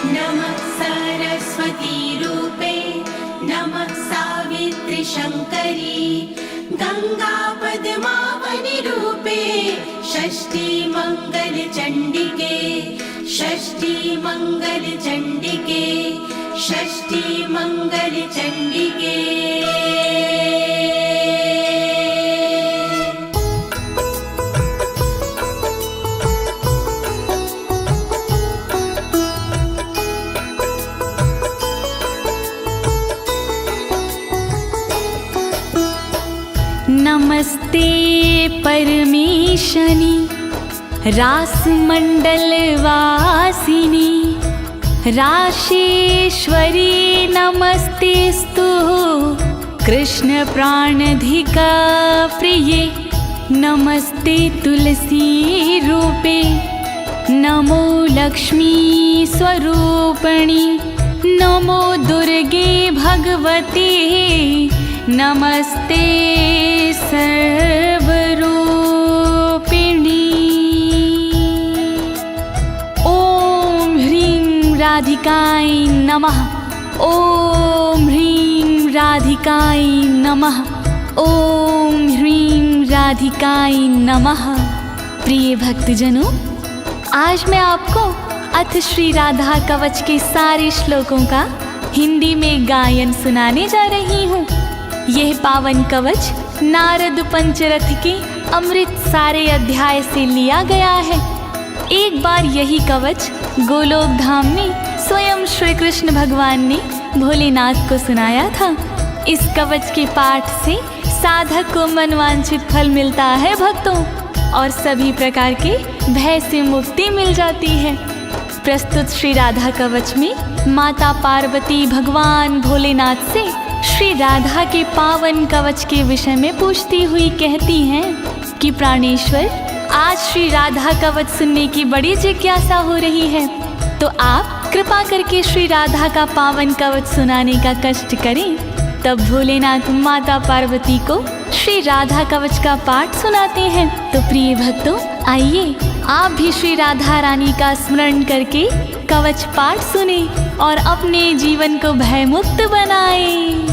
नमः सरस्वती रूपे नमः सावित्री शङ्करी गंगा पद्मावनी रूपे षष्ठी मंगल चंडिके षष्ठी मंगल चंडिके षष्ठी मंगल चंडिके। नमस्ते परमेशनी रासमंडल वासिनी राशेश्वरी नमस्तेस्तु कृष्ण प्राणधिका प्रिये नमस्ते तुलसी रूपे नमो लक्ष्मी स्वरूपिणी नमो दुर्गे भगवते नमस्ते सर्वरूपिणी। ॐ ह्रीं राधिकाय नमः ॐ ह्रीं राधिकाय नमः ॐ ह्रीं राधिकाय नमः। प्रिय भक्तजनों, आज मैं आपको अथ श्री राधा कवच के सारे श्लोकों का हिंदी में गायन सुनाने जा रही हूँ। यह पावन कवच नारद पंचरथ के अमृत सारे अध्याय से लिया गया है। एक बार यही कवच गोलोक धाम में स्वयं श्री कृष्ण भगवान ने भोलेनाथ को सुनाया था। इस कवच के पाठ से साधक को मनवांछित फल मिलता है भक्तों, और सभी प्रकार के भय से मुक्ति मिल जाती है। प्रस्तुत श्री राधा कवच में माता पार्वती भगवान भोलेनाथ से श्री राधा के पावन कवच के विषय में पूछती हुई कहती हैं कि प्राणेश्वर, आज श्री राधा कवच सुनने की बड़ी जिज्ञासा हो रही है, तो आप कृपा करके श्री राधा का पावन कवच सुनाने का कष्ट करें। तब भोलेनाथ माता पार्वती को श्री राधा कवच का पाठ सुनाते हैं। तो प्रिय भक्तों, आइए आप भी श्री राधा रानी का स्मरण करके कवच पाठ सुने और अपने जीवन को भयमुक्त बनाएं।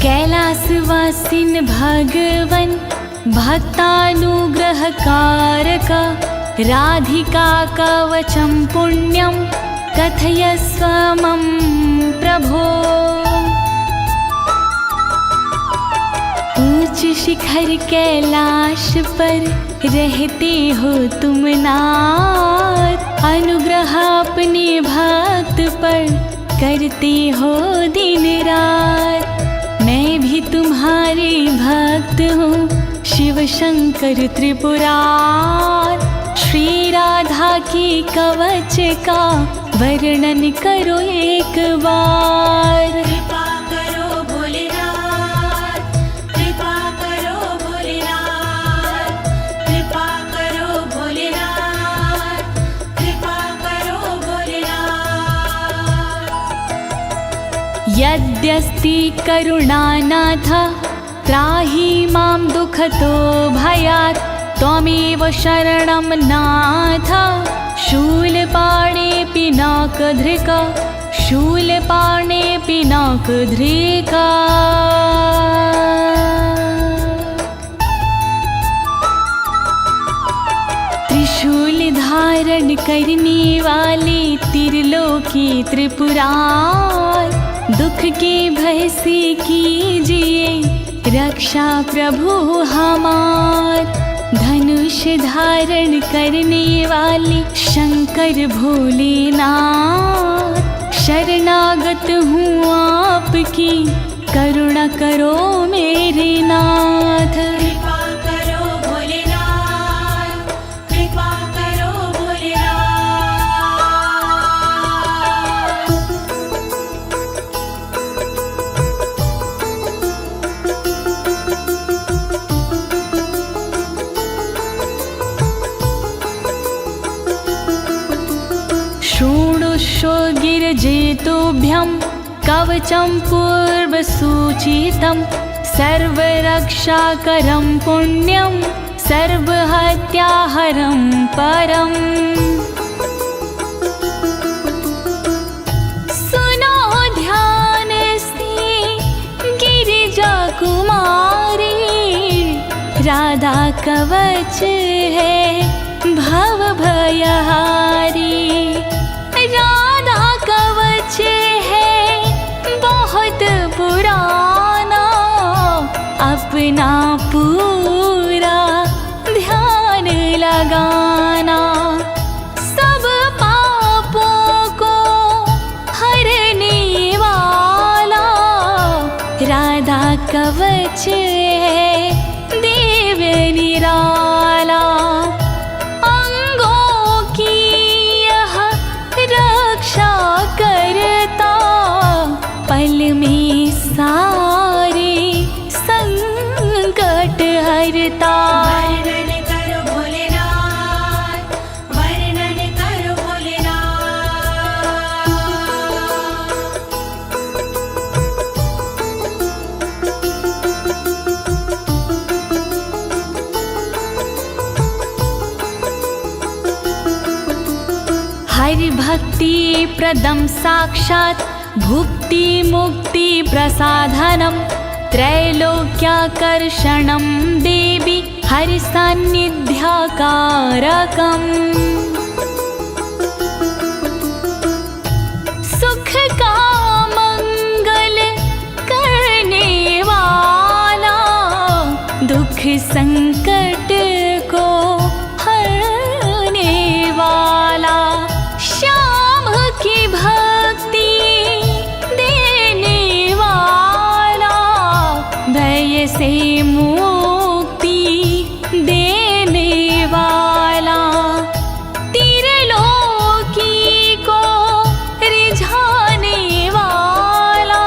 कैलासवासिन भगवन भक्तानुग्रह कारक राधिका कवचम पुण्यम कथयस्व मम प्रभो। ऊंच शिखर कैलाश पर रहते हो तुम नाथ, अनुग्रह अपने भक्त पर करते हो दिन रात। मैं भी तुम्हारे भक्त हूँ शिव शंकर त्रिपुरार, श्री राधा की कवच का वर्णन करो एक बार। कृपा करो भोलेनाथ, कृपा करो भोलेनाथ, कृपा करो भोलेनाथ, कृपा करो भोलेनाथ। यद्यस्ति करुणानाथ त्राहि मां दुःखतो भयात्, त्वमेव शरणं नाथ शूलपाणे पिनाकधृका शूलपाणे पिनाकधृका। त्रिशूल धारण करने वाले त्रिलोकी त्रिपुरार, दुख के भय से कीजिए रक्षा प्रभु हमार। धनुष धारण करने वाले शंकर भोलेनाथ, शरणागत हूँ आपकी करुणा करो मेरे नाथ। कृपा करो भोलेनाथ, कृपा करो भोलेनाथ। शृणुष्व गिरिजेतुभ्यं कवचं पूर्वसूचितं, सर्वरक्षाकरं पुण्यं सर्वहत्याहरं परम्। सुनो ध्यान से गिरिजा कुमारी, राधा कवच है भव भयहारी। राधा कवच है बहुत पुराना, अपना पूरा ध्यान लगाना। सब पापों को हरने वाला राधा कवच है देव निराला। अंगों की यह रक्षा करता, पल में सारे संकट हरता। वर्णन करो भोलेनाथ, वर्णन करो भोलेनाथ। हरि भक्ति प्रदम साक्षात् भुक्ति मुक्ति प्रसाधनम्। त्रैलोक्याकर्षणं देवी हरि सान्निध्याकारकम्। सुख का मंगल करने वाला, दुख संकट को हरने वाला। श्याम की भक्ति देने वाला, भय से मुक्ति देने वाला। त्रिलोकी को रिझाने वाला,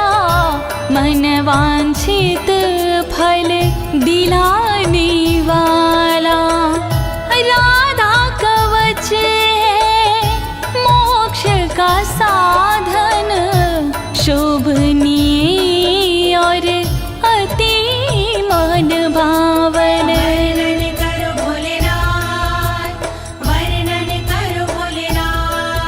मन वांछित फल दिलाने वाला। राधा कवच है मोक्ष का साधन, शोभनीय और अति मन भावन। वर्णन करो भोलेनाथ, वर्णन करो भोलेनाथ।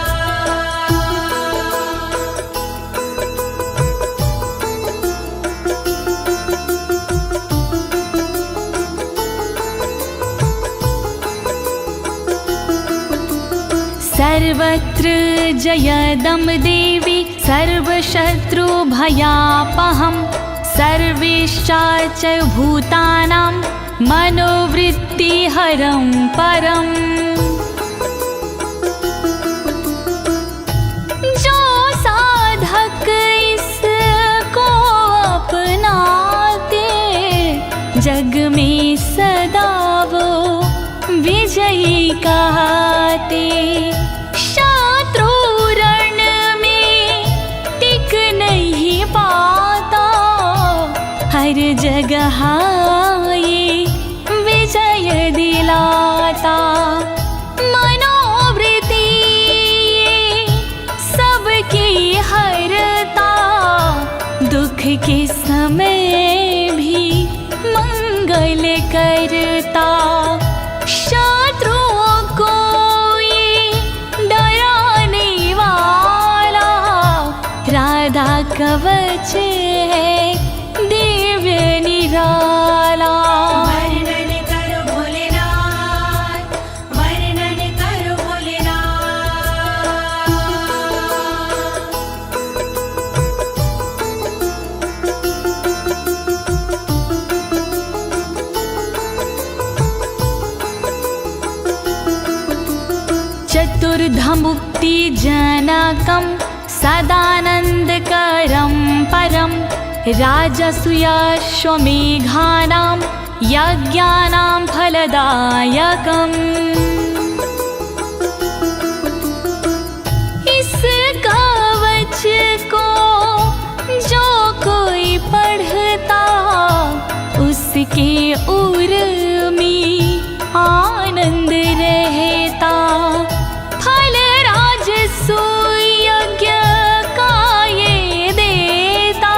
सर्वत्र जयदं देवी सर्वशत्रुभयापहम्। सर्वेश्चाच भूतानां मनोवृत्तिहरं परम्। जो साधक इसको अपनाते, जग में सदा वो विजयी कहते। शत्रु रण में टिक नहीं पाता, हर जगह ये विजय दिलाता। मनोवृत्ति सबकी हरता, दुख के समय भी मंगल करता। शत्रुओं को ये डराने वाला, राधा कवच है देव निराला। वर्णन करो भोलेनाथ, वर्णन करो भोलेनाथ। चतुर्धमुक्ति जनकं सदानन्दकरं परम्। राजसूयाश्वमेघानां यज्ञानां फलदायकम्। इस कवच को जो कोई पढ़ता, उसके उर में आनंद रहता। फल राजसूय यज्ञ का ये देता,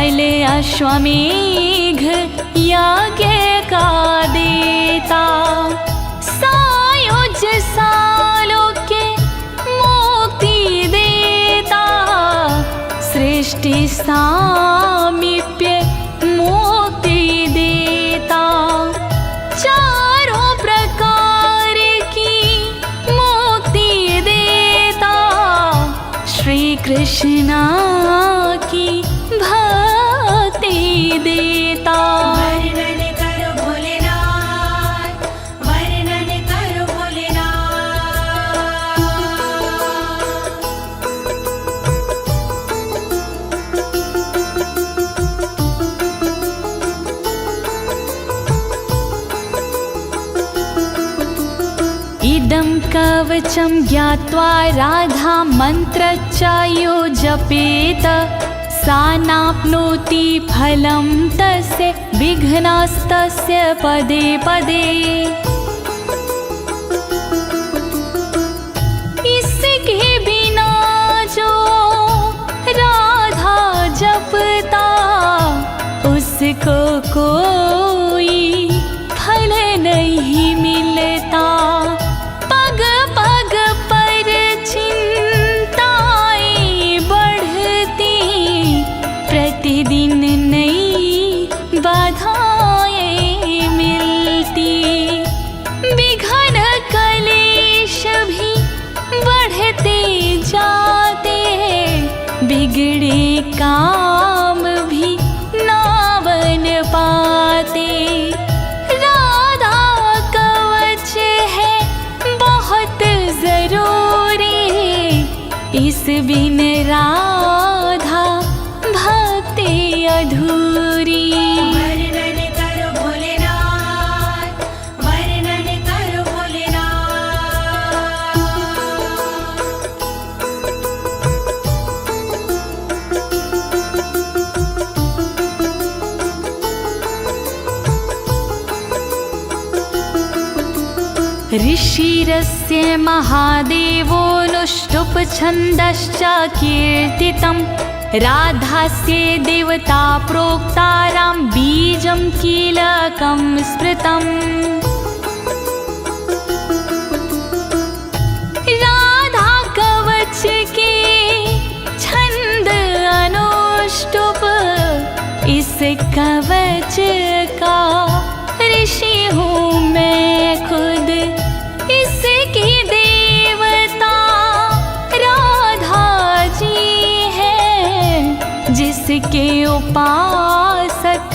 फल अश्वमेघ यज्ञ का देता, सायुज सालोक्य मुक्ति देता, सृष्टि सामीप्य मुक्ति देता, चारों प्रकार की मुक्ति देता, श्री कृष्ण की भक्ति देता। वर्णन करो भोलेनाथ, वर्णन करो भोलेनाथ। इदं कवचं ज्ञात्वा राधा मन्त्रच्चायो जपेत, सा नाप्नोति फलं तस्य विघ्नास्तस्य पदे पदे। इसके बिना जो राधा जपता, उसको कोई फल नहीं मिलता। पग पग पर चिंताएं बढ़ती, प्रतिदिन नई बाधाएं मिलती, विघ्न कलेश भी बढ़ते जाते, बिगड़े काम भी ना बन पाते। राधा कवच है बहुत जरूरी, इस बिन राधा भक्ति अधूरी। वर्णन करो भोलेनाथ, वर्णन करो भोलेनाथ। ऋषिरस्य महादेवोऽनुष्टुप् छन्दश्च कीर्तितं, राधास्य देवता प्रोक्तारां बीजं कीलकं स्मृतम्। राधा कवच के छंद अनुष्टुप, इस कवच का ऋषि हूँ मैं खुद, इसकी देवता राधा जी है, जिसके उपासक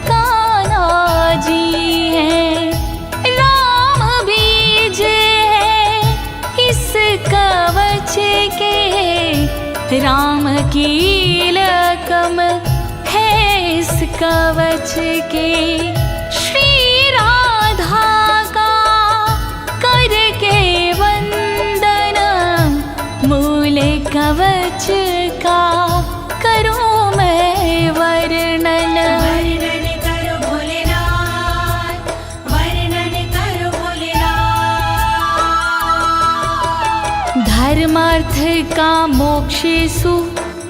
कान्हा जी हैं। राम बीज है इस कवच के, राम कीलकम है इस कवच के। श्री राधा का करके वंदन, मूल कवच का करूं मैं वर्णन। वर्णन करो भोलेनाथ, वर्णन करो भोलेनाथ। धर्मार्थ का मोक्षेषु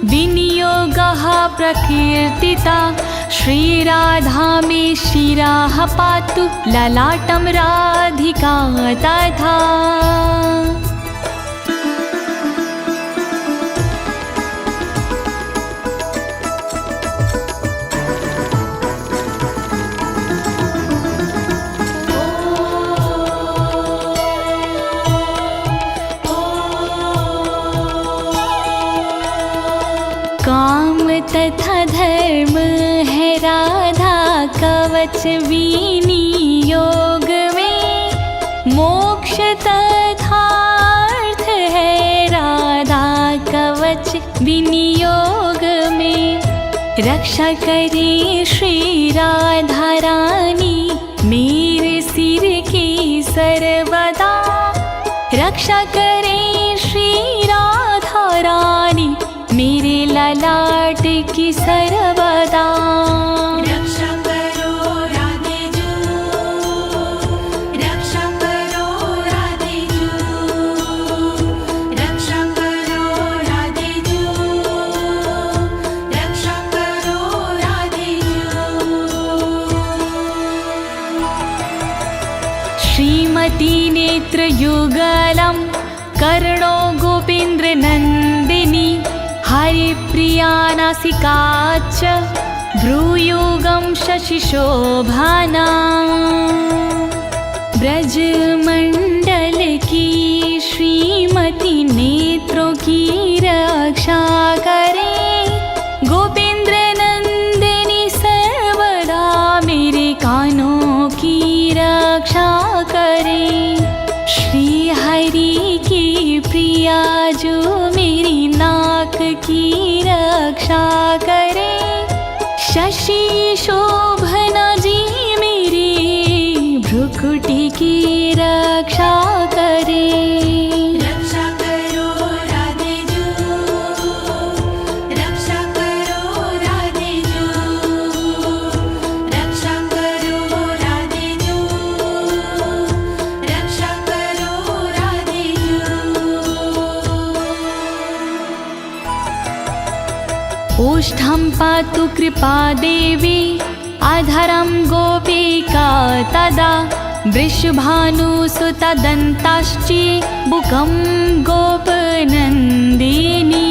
विनियोगः प्रकीर्तिता, श्रीराधा मे शिरः पातु ललाटं राधिका तथा। काम तथा धर्म है राधा कवच विनियोग में, मोक्ष तथा अर्थ है राधा कवच विनियोग में। रक्षा करे श्री राधा रानी मेरे सिर की सर्वदा, रक्षा करे श्री राधा रानी मेरे ललाट की सर्वदा। रक्षा करो राधे जू, रक्षा करो राधे जू, रक्षा करो राधे जू, रक्षा करो नेत्रयुगलं कर्णो गोपेन्द्रनन्दिनी हरिप्रिया नासिका च भ्रूयुगं शशिशोभना ब्रजमंडल की श्रीमती नेत्रों की रक्षा करे गोपेंद्र नंदिनी सर्वदा मेरे कानों की रक्षा करे श्री हरि की प्रिया जो मेरी नाक की रक्षा करे शशि शोभना जी मेरी भ्रुकुटी की रक्षा करे रक्षा करो राधे जो रक्षा करो राधे जो रक्षा करो राधे जो रक्षा करो राधे जो ओष्ठं पातु कृपा देवी आधारं गोपिका तदा वृषभानुसुतदन्ताश्ची बुकं गोपनन्दिनी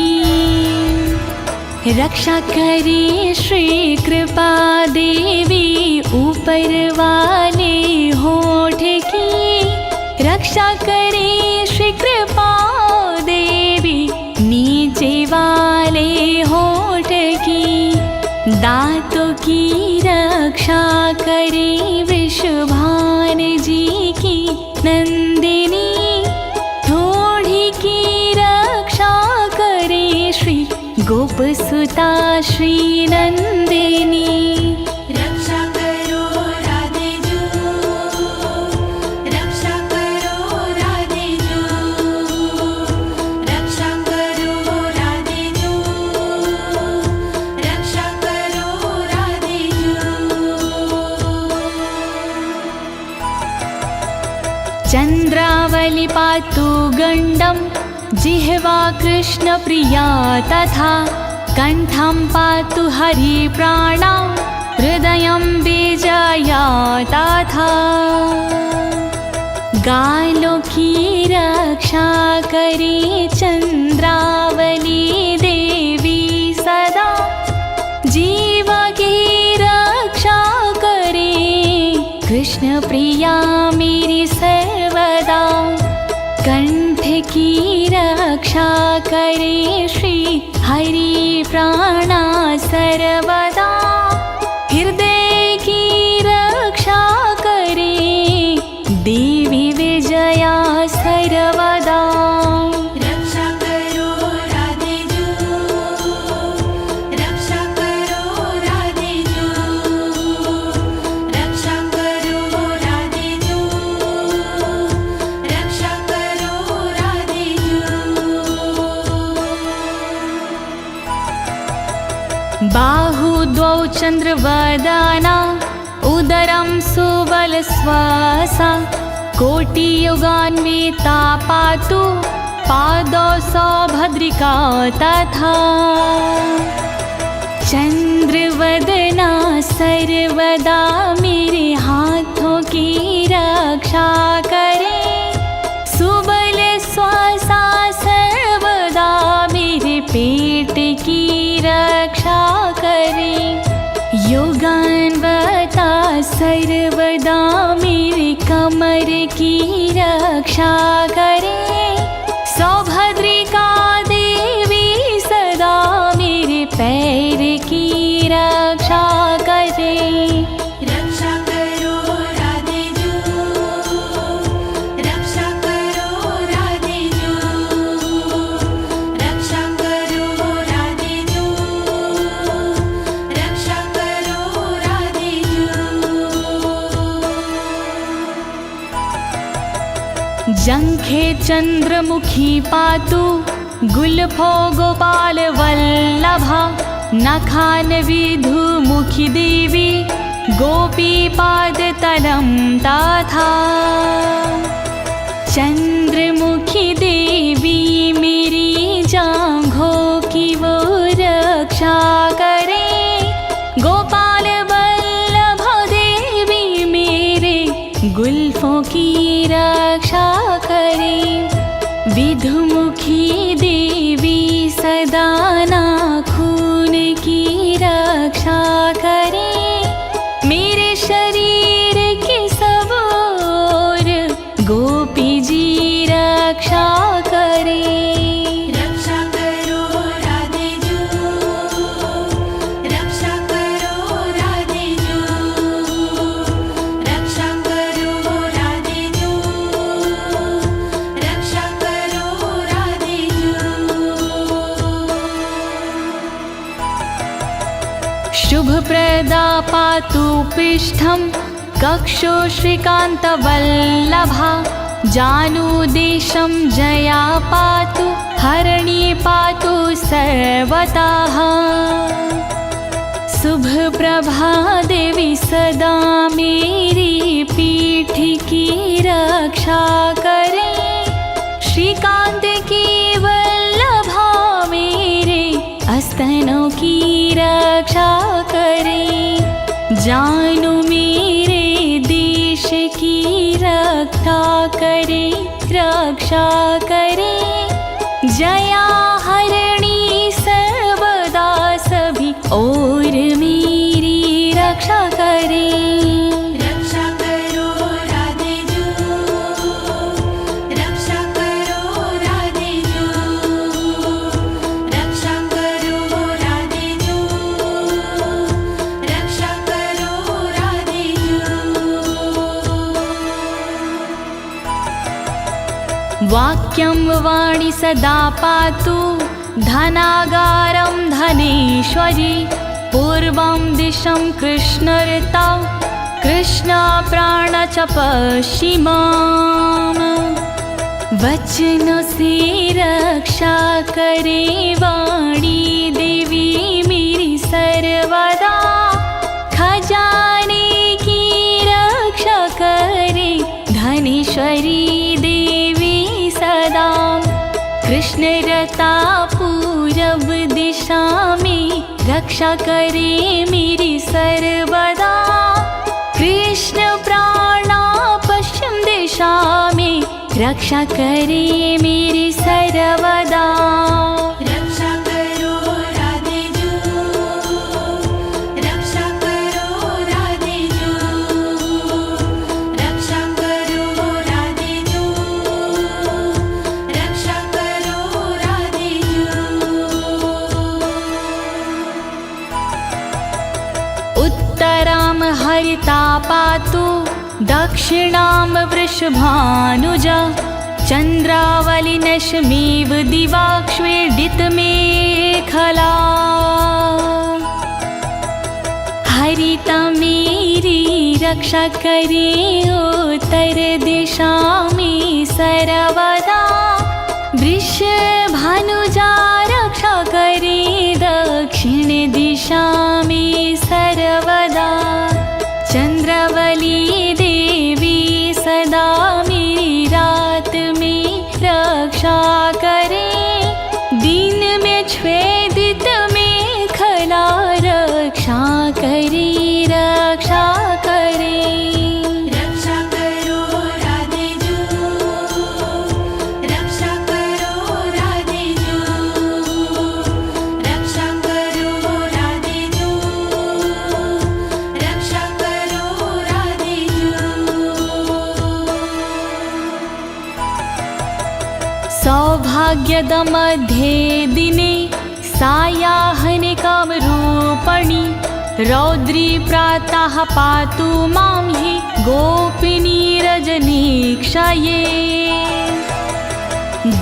रक्षा करे श्री कृपा देवी ऊपर वाले होठ की रक्षा करे श्री कृपा देवी नीचे वाले होठ की दांतों की रक्षा करे वृषभान जी की नंदिनी थोड़ी की रक्षा करे श्री गोपसुता श्री नंदिनी रक्षा करो राधे जो रक्षा करो राधे जो रक्षा करो राधे जो रक्षा करो राधे जो चंद्रावली पातु गंडम जिह्वा कृष्ण प्रिया तथा कंठं पातु हरि प्राणा हृदयं बीजया तथा गालों की रक्षा करे चंद्रावली देवी सदा जीवा की रक्षा करे कृष्ण प्रिया मेरी सर्वदा कंठ की रक्षा करे श्री हरि प्राणा सर्वदा हृदय की रक्षा करे देवी विजया सर्वदा रक्षा करो राधे जो रक्षा करो राधे जो रक्षा करो राधे जो रक्षा करो राधे जो बाहुद्वौ चन्द्रवदना उदरं सुबलश्वासा कोटियुगान्विता पातु पादौ सौभद्रिका तथा चंद्रवदना सर्वदा मेरे हाथों की रक्षा करे सुबल श्वासा सर्वदा मेरे पेट की रक्षा करे योगान्वता सर्वदा मेरी कमर की रक्षा करे सौभद्रिका देवी सदा मेरे पैर की रक्षा करे रक्षा करो राधे जो रक्षा करो राधे जो रक्षा करो राधे जो रक्षा करो राधे जो जंघे चंद्रमुखी पातु गुल्फो गोपाल वल्लभा नखान विधुमुखी देवी गोपी पाद तलम तथा चंद्रमुखी देवी मेरी जांघों की वो रक्षा करे गोपाल वल्लभा देवी मेरे गुल्फ सेवकों की रक्षा करे। विधुमुखी देवी सदा नाखून की रक्षा करे। मेरे शरीर की सब ओर गोपी जी रक्षा करे। रक्षा करो राधे जू, रक्षा करो राधे जू, रक्षा करो राधे जू, रक्षा करो राधे जू। शुभप्रदा पातु पृष्ठं कक्षो श्रीकान्तवल्लभा। जानुदेशं जया पातु हरणी पातु सर्वतः। शुभ प्रभा देवी सदा मेरी पीठ की रक्षा करे। श्रीकांत की वल्लभा मेरे स्तनों की रक्षा करे। जानु मेरे देश की रक्षा करे, रक्षा करे। जया हरणी सर्वदा सभी और मेरी रक्षा करे। रक्षा करो राधे जू, रक्षा करो राधे जू, रक्षा करो राधे जू, रक्षा करो राधे जू। वाक्यं वाणी सदा पातु धनागारं धनेश्वरी। पूर्वं दिशं कृष्णऋता कृष्णा प्राण च पश्चिमाम्। वचनों से रक्षा करे वाणी देवी मेरी सर्वदा। खजाने की रक्षा करे धनेश्वरी देवी सदा। कृष्णरता पूरब दिशा में रक्षा करे मेरी सर्वदा। कृष्ण प्राणा पश्चिम दिशा में रक्षा करे मेरी सर्वदा। रक्षा करो राधे जू, रक्षा करो राधे जू, रक्षा करो राधे जू, रक्षा करो राधे जू। उत्तरां हरिता पातु दक्षिणां वृषभानुजा। चन्द्रावलिनशमीव दिवाक्ष्वेडितमेखला। हरिता मेरी रक्षा करे उत्तर दिशा में सर्वदा। वृषभानुजा रक्षा करे दक्षिण दिशा में सर्वदा। चंद्रावली देवी सदा मेरी रात में रक्षा करे। दिन में छेदित मेखला रक्षा करे, रक्षा करे। रक्षा करो राधे जू, रक्षा करो राधे जू, रक्षा करो राधे जू, रक्षा करो राधे जू। सौभाग्यद मध्ये दिने सायाह्निकामरूपिणी। रौद्री प्रातः पातु मां हि गोपिनी रजनीक्षये।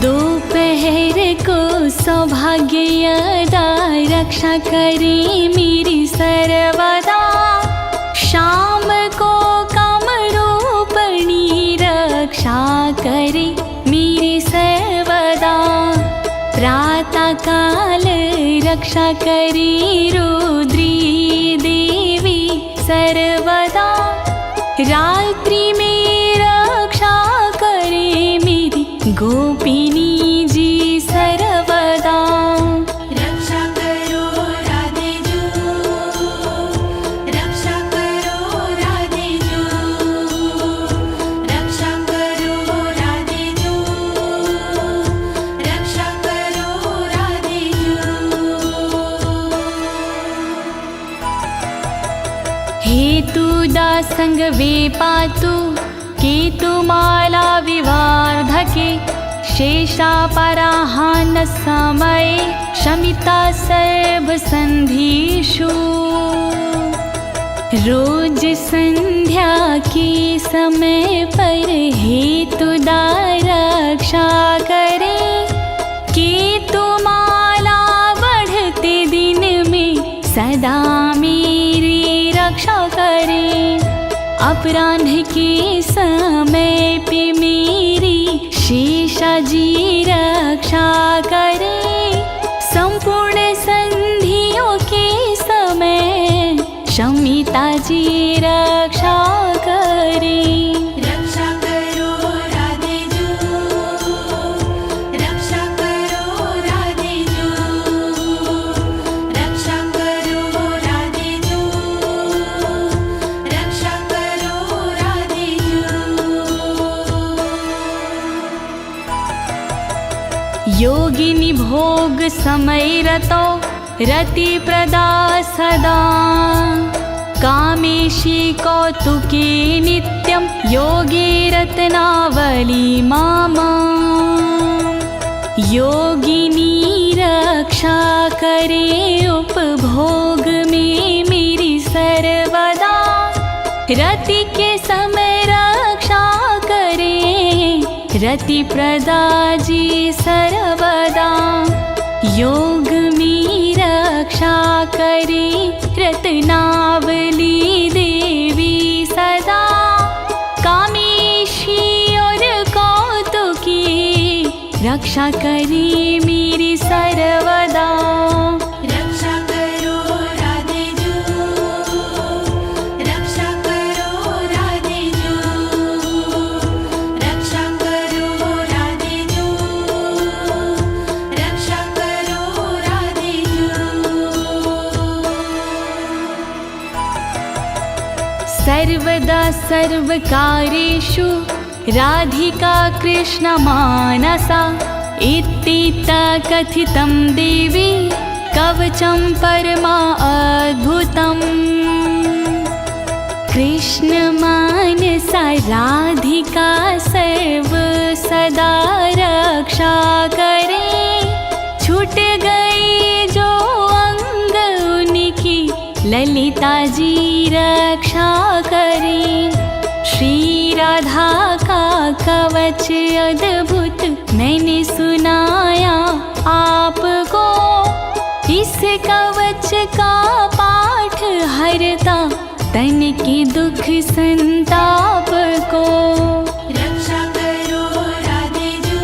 दोपहर को सौभाग्यदा रक्षा करे मेरी सर्वदा। शाम को कामरूपिणी रक्षा करे मेरी सर्वदा। प्रातः काल रक्षा करे रुद्री देवी सर्वदा। रात्रि में रक्षा करे मेरी गोपिनी जी सर्वदा। रक्षा करो राधे जू, रक्षा करो राधे जू, हेतु दासंग वे पातु केतुमाला विवार्धके शेषापराहान समये शमिता सर्वसन्धिषु। रोज संध्या के समय पर हेतुदा रक्षा करे, केतुमाला बढ़ते दिन में सदा मेरी रक्षा करे। अपराह्न के समय पे मेरी शेषा जी रक्षा करे, संपूर्ण संधियों के समय शमिता जी रक्षा करे। रक्षा करो राधे जू, रक्षा करो राधे जू, रक्षा करो राधे जू, रक्षा करो राधे जू। योगिनी भोग समय रतो रति प्रदा सदा, कामेशी कौतुके नित्यं योगी रत्नावली मामा। योगिनी रक्षा करे उपभोग में मेरी सर्वदा, रति के समय रक्षा करे रति प्रदा जी सर्वदा। योग में रक्षा करे रत्नावली देवी सदा, कामेशी और कौतुकी रक्षा करे मेरी सर्वदा। रक्षा करो राधे जू, रक्षा करो राधे जू, रक्षा करो राधे जू, रक्षा करो राधे जू। सर्वदा सर्वकारेषु राधिका कृष्ण मानसा, इत्थिता कथितं देवी कवचं परमा अद्भुतम्। कृष्ण मानसा राधिका सर्व सदा रक्षा करे, छूट गई जो अंग उनकी ललिता जी रक्षा करे। श्री राधा का कवच अद्भुत मैंने सुनाया आपको, इस कवच का पाठ हरता तन के दुख संताप को। रक्षा करो राधे जू,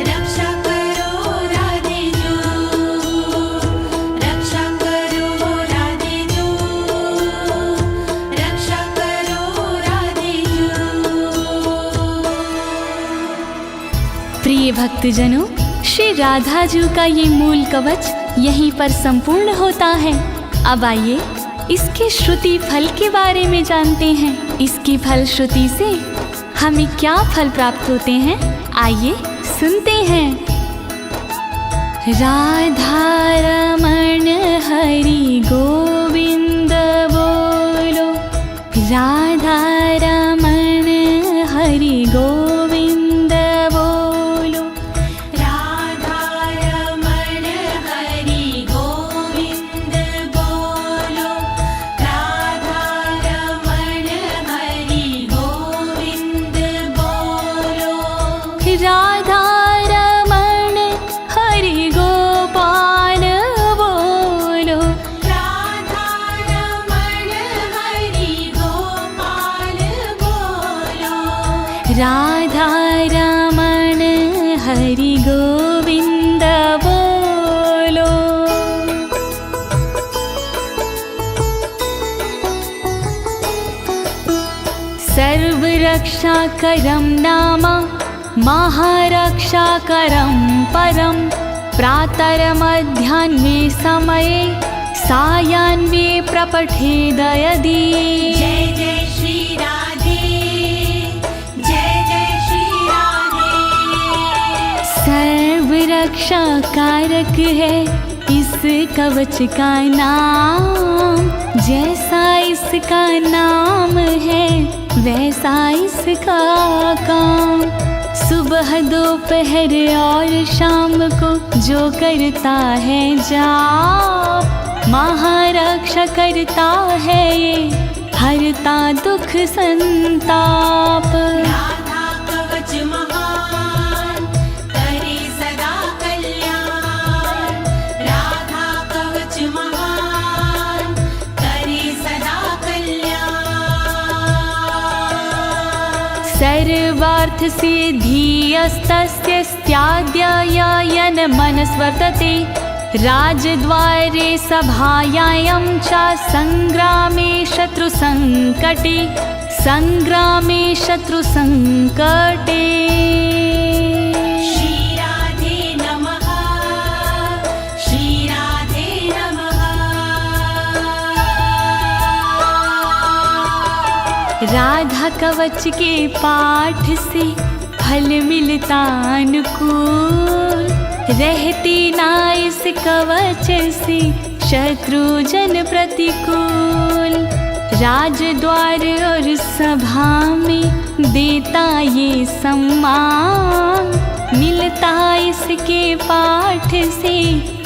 रक्षा करो राधे जू, रक्षा करो राधे जू, रक्षा करो राधे जू। प्रिय भक्तजनों, श्री राधा जी का ये मूल कवच यहीं पर संपूर्ण होता है। अब आइए इसके श्रुति फल के बारे में जानते हैं। इसकी फल श्रुति से हमें क्या फल प्राप्त होते हैं, आइए सुनते हैं। राधा रमण हरि गोविंद बोलो, राधा रमण हरि गोविंद बोलो, राधा रमण हरि गोविंद बोलो, राधा रमण हरि गोविंद बोलो, राधा रमण हरि गोपाल बोलो, राधा रमण हरि गोपाल बोलो, राधा रमण हरि गोविंद बोलो। सर्वरक्षाकरं नाम महारक्षाकरं परं, प्रातरमध्याह्ने समये सायाह्ने प्रपठेद यदि। जय जय श्री राधे, जय जय श्री राधे। सर्वरक्षा कारक है इस कवच का नाम, जैसा इसका नाम है वैसा इसका काम। सुबह दोपहर और शाम को जो करता है जाप, महारक्षा करता है ये, हरता दुख संताप। राधा कवच महान करे सदा कल्याण, राधा कवच महान करे सदा कल्याण। सर्वार्थ सिद्धिस्तस्य स्त्याद्ययन मनस्वर्तते, राजद्वारे सभायां च संग्रामे शत्रुसंकटे, संग्रामे शत्रुसंकटे। श्री राधे नमः, श्री राधे नमः। राधा कवच के पाठ से फल मिलता अनुकूल, रहती ना इस कवच से शत्रु जन प्रतिकूल। राजद्वार और सभा में देता ये सम्मान, मिलता इसके पाठ से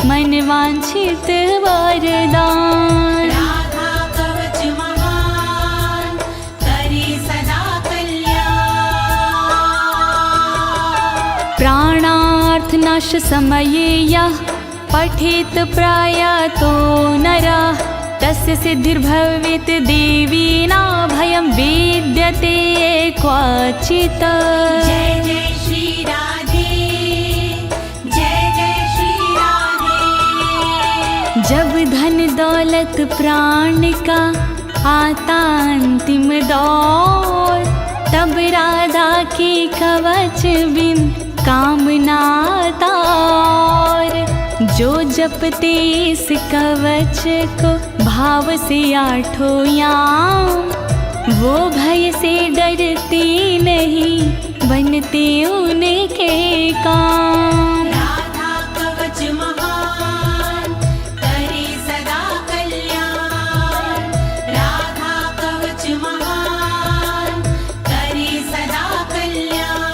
मनवांछित वरदान। राधा कवच महान करे सदा कल्याण। प्राणार्थ नाश समये यः पठेत प्रयातो नरः, तस्य सिद्धिर्भवेत् देवीना भयं विद्यते क्वचित्। जय जय श्री राधे, जय जय श्री राधे। जब धन दौलत प्राण का आता अंतिम दौर, तब राधा के कवच बिन कामना तार। जो जपते इस कवच को भाव से आठों याम, वो भय से डरते नहीं, बनते उनके काम। राधा कवच महान करे सदा कल्याण, राधा कवच महान करे सदा कल्याण।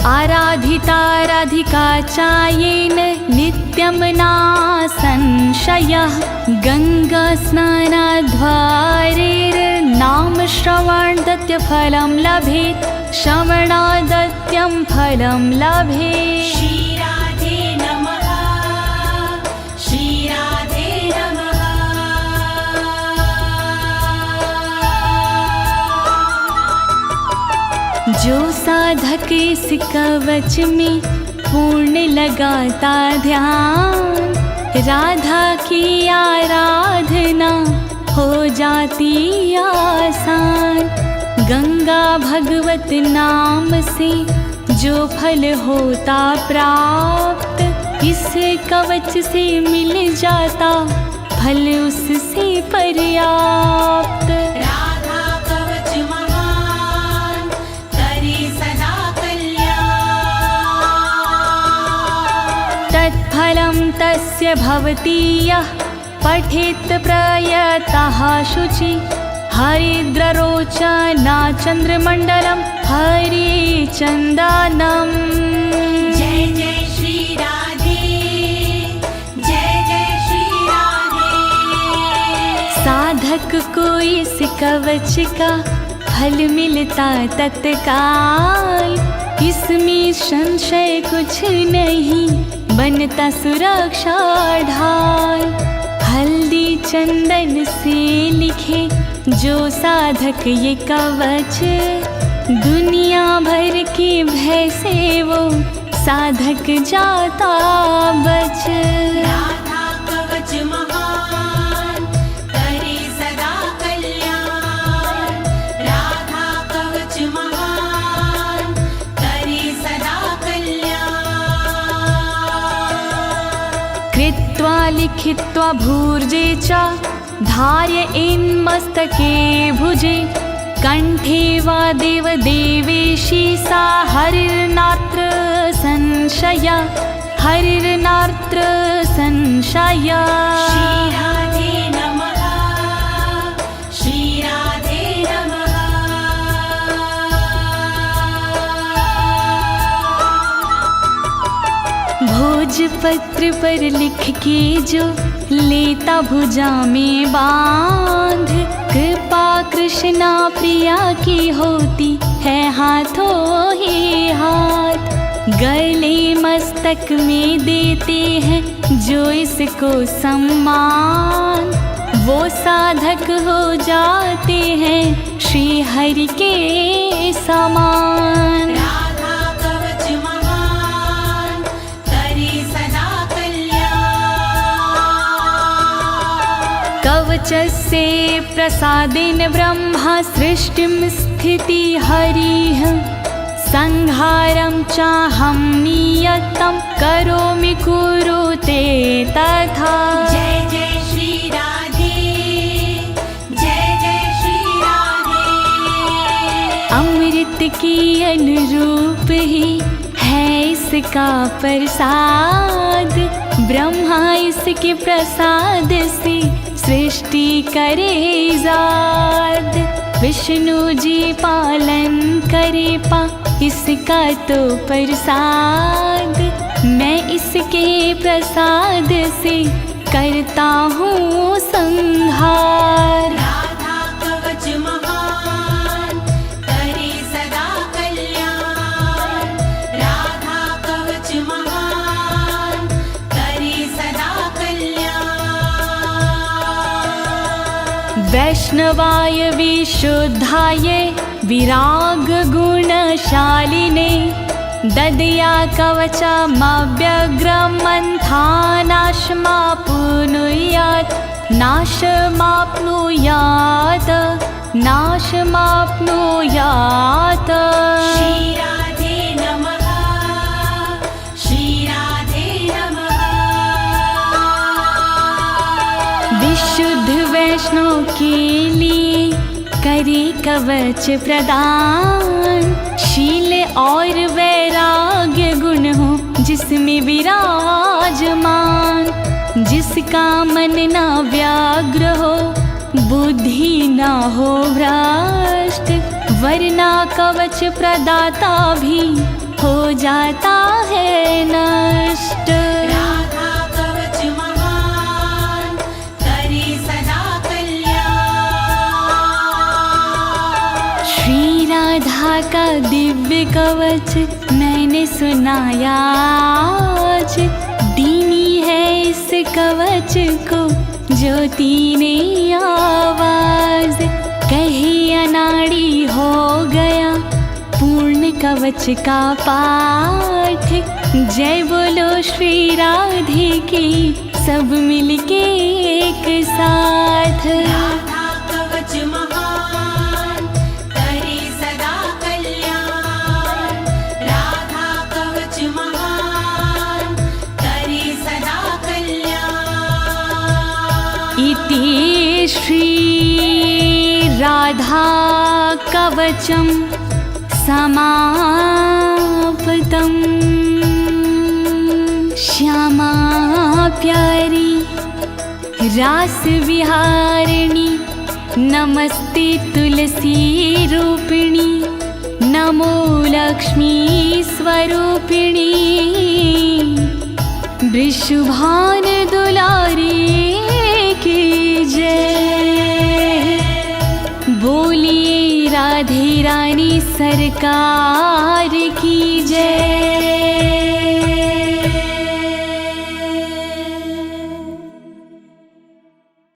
आराधिता राधिका चायेन नित्यं नासंशयः, गंगा स्नानाद्वारेर्नाम श्रवणादत्य फलं लभेत्, श्रवणादत्यं फलं लभेत्। श्री राधे नमः, श्री राधे नमः। जो साधक इस कवच में पूर्ण लगाता ध्यान, राधा की आराधना हो जाती आसान। गंगा भगवत नाम से जो फल होता प्राप्त, इस कवच से मिल जाता फल उससे पर्याप्त। राधा कवच महान करे सदा कल्याण। तत्फलं तस्य भवति यः पठेत् प्रयतः शुचि, हरिद्ररोचना चन्द्रमण्डलं हरिचन्दनम्। जय जय श्री राधे, जय जय श्री राधे। साधक को इस कवच का फल मिलता तत्काल, इसमें संशय कुछ नहीं, बनता सुरक्षा ढाल। हल्दी चंदन से लिखे जो साधक ये कवच, दुनिया भर के भय से वो साधक जाता बच। राधा कवच महान करे सदा कल्याण, राधा कवच महान करे सदा कल्याण। कृत्वा लिखित्वा भूर्जे च धारयेन्मस्तके भुजे, कंठे वा देवदेवेशी सा हरिर्नात्र संशय, हरिर्नात्र संशय। श्री पत्र पर लिख के जो लेता भुजा में बांध, कृपा कृष्णा प्रिया की होती है हाथों ही हाथ। गले मस्तक में देते हैं जो इसको सम्मान, वो साधक हो जाते हैं श्री हरि के समान। राधा कवच महान करे सदा कल्याण। कवचस्य प्रसादेन ब्रह्मा सृष्टिं स्थिति हरिः, संहारं चाहं नियतं करोमि कुरुते तथा। जय जय श्री राधे, जय जय श्री राधे। अमृत की अनुरूप ही है इसका प्रसाद, ब्रह्मा इसके प्रसाद से सृष्टि करे जाद। विष्णु जी पालन करे पा इसका तो प्रसाद, मैं इसके प्रसाद से करता हूँ संहार। राधा कवच महान करे सदा कल्याण। राधा कवच महान करे सदा कल्याण। वैष्णवाय विशुद्धाय विराग गुणशालिने, ददया कवचमव्यग्रं नाशमाप्नुयात्, नाशमाप्नुयात्, नाशमाप्नुयात्। श्री राधे नमः, श्री राधे नमः। विशुद्ध वैष्णव के लिए करे कवच प्रदान, शील और वैराग्य गुण हो जिसमें विराजमान। जिसका मन ना व्याग्र हो, बुद्धि ना हो भ्रष्ट, वरना कवच प्रदाता भी हो जाता है नष्ट। राधा कवच महान करे सदा कल्याण। श्री राधा का दिव्य कवच मैंने सुनाया आज, दीनी है इस कवच को ज्योति ने आवाज। कही अनाड़ी हो गया पूर्ण कवच का पाठ, जय बोलो श्री राधे की सब मिलके एक साथ। राधा कवच महान करे सदा कल्याण। राधा कवच महान करे सदा कल्याण। इति श्री राधा कवचम समाप्तम्। श्यामा प्यारी रास विहारिणी, नमस्ते तुलसी रूपिणी, नमो लक्ष्मी स्वरूपिणी। वृषभान दुलारी की जय, बोलिए राधे रानी सरकार की जय।